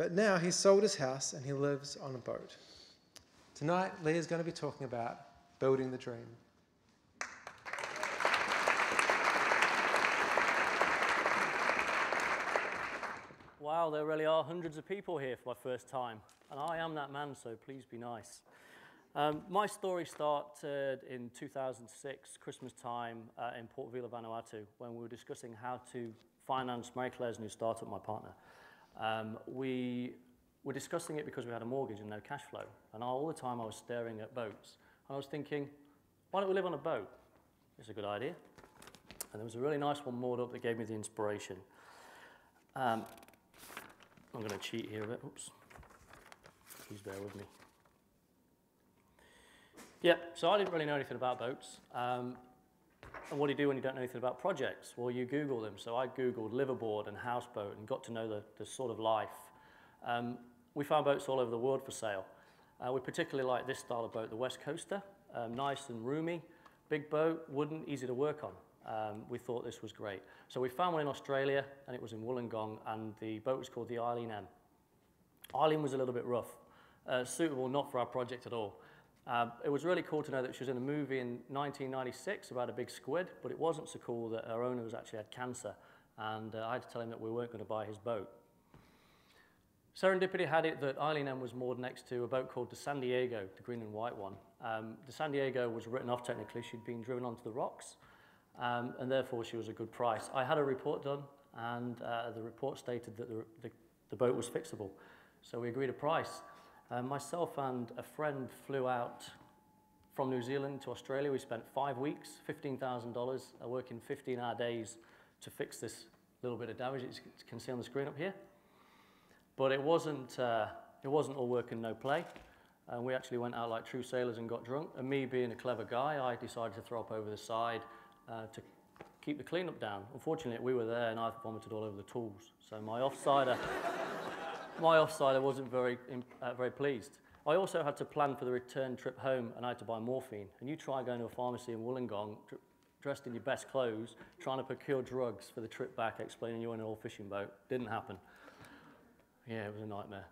But now he's sold his house and he lives on a boat. Tonight, Leah's going to be talking about building the dream. Wow, there really are hundreds of people here for my first time. And I am that man, so please be nice. My story started in 2006, Christmas time, in Port Vila, Vanuatu, when we were discussing how to finance Marie Claire's new startup, my partner. We were discussing it because we had a mortgage and no cash flow. And all the time I was staring at boats. And I was thinking, why don't we live on a boat? It's a good idea. And there was a really nice one moored up that gave me the inspiration. I'm going to cheat here a bit. Oops. Please bear with me. Yeah, so I didn't really know anything about boats. And what do you do when you don't know anything about projects? Well, you Google them. So I Googled liverboard and houseboat and got to know the sort of life. We found boats all over the world for sale. We particularly like this style of boat, the West Coaster. Nice and roomy, big boat, wooden, easy to work on. We thought this was great. So we found one in Australia, and it was in Wollongong, and the boat was called the Eileen M. Eileen was a little bit rough, suitable not for our project at all. It was really cool to know that she was in a movie in 1996 about a big squid, but it wasn't so cool that our owner actually had cancer, and I had to tell him that we weren't going to buy his boat. Serendipity had it that Eileen M was moored next to a boat called the San Diego, the green and white one. The San Diego was written off technically. She'd been driven onto the rocks, and therefore she was a good price. I had a report done, and the report stated that the boat was fixable. So we agreed a price. Myself and a friend flew out from New Zealand to Australia. We spent 5 weeks, $15,000, working 15-hour days to fix this little bit of damage that you can see on the screen up here. But it wasn't all work and no play. We actually went out like true sailors and got drunk. And me being a clever guy, I decided to throw up over the side to keep the cleanup down. Unfortunately, we were there and I vomited all over the tools. So my offsider wasn't very pleased. I also had to plan for the return trip home, and I had to buy morphine. And you try going to a pharmacy in Wollongong, dressed in your best clothes, trying to procure drugs for the trip back, explaining you're in an old fishing boat. Didn't happen. Yeah, it was a nightmare.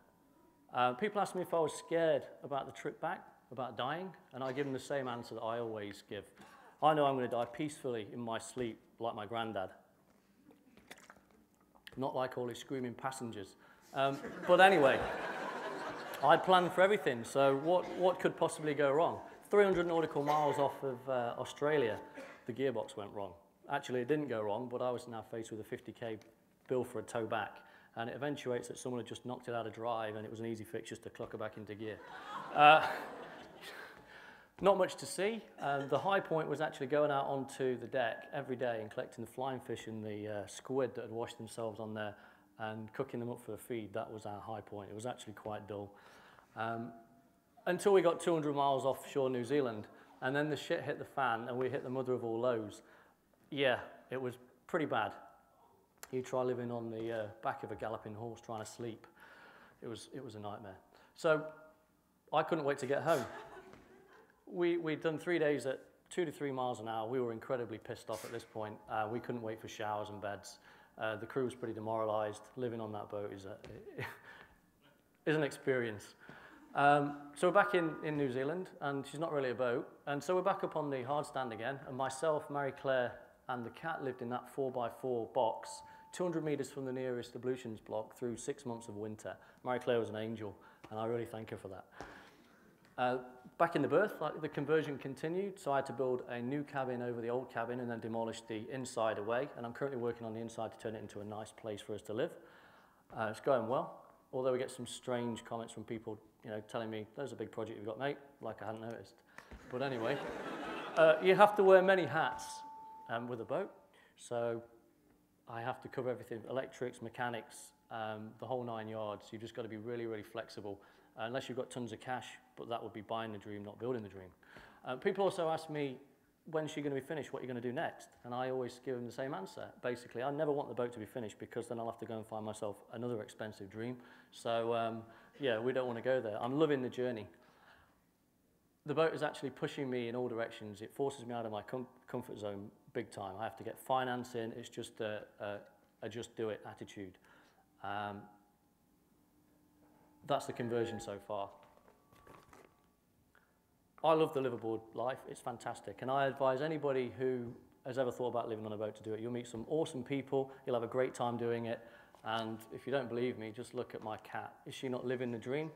People asked me if I was scared about the trip back, about dying, and I give them the same answer that I always give. I know I'm going to die peacefully in my sleep, like my granddad. Not like all his screaming passengers. But anyway, I planned for everything, so what could possibly go wrong? 300 nautical miles off of Australia, the gearbox went wrong. Actually, it didn't go wrong, but I was now faced with a 50k bill for a tow back, and it eventuates that someone had just knocked it out of drive, and it was an easy fix just to cluck it back into gear. Not much to see. The high point was actually going out onto the deck every day and collecting the flying fish and the squid that had washed themselves on there, and cooking them up for the feed. That was our high point. It was actually quite dull. Until we got 200 miles offshore New Zealand, and then the shit hit the fan, and we hit the mother of all lows. Yeah, it was pretty bad. You try living on the back of a galloping horse trying to sleep. It was a nightmare. So I couldn't wait to get home. We'd done 3 days at 2 to 3 miles an hour. We were incredibly pissed off at this point. We couldn't wait for showers and beds. The crew was pretty demoralized. Living on that boat is an experience. So we're back in New Zealand, and she's not really a boat. And so we're back up on the hard stand again, and myself, Marie Claire, and the cat lived in that 4x4 box, 200 meters from the nearest ablutions block through 6 months of winter. Marie Claire was an angel, and I really thank her for that. Back in the berth, the conversion continued, so I had to build a new cabin over the old cabin and then demolish the inside away, and I'm currently working on the inside to turn it into a nice place for us to live. It's going well, although we get some strange comments from people, telling me, there's a big project you've got, mate, like I hadn't noticed. But anyway, you have to wear many hats with a boat, so I have to cover everything, electrics, mechanics, the whole 9 yards. You've just got to be really, really flexible. Unless you've got tons of cash, but that would be buying the dream, not building the dream. People also ask me, when's she going to be finished? What are you going to do next? And I always give them the same answer. Basically, I never want the boat to be finished because then I'll have to go and find myself another expensive dream. So, yeah, we don't want to go there. I'm loving the journey. The boat is actually pushing me in all directions. It forces me out of my comfort zone big time. I have to get financing. It's just a just do it attitude. that's the conversion so far. I love the liveaboard life. It's fantastic. And I advise anybody who has ever thought about living on a boat to do it. You'll meet some awesome people. You'll have a great time doing it. And if you don't believe me, just look at my cat. Is she not living the dream?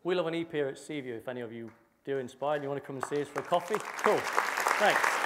We'll have an EP here at Seaview if any of you do inspire and you want to come and see us for a coffee. Cool. Thanks.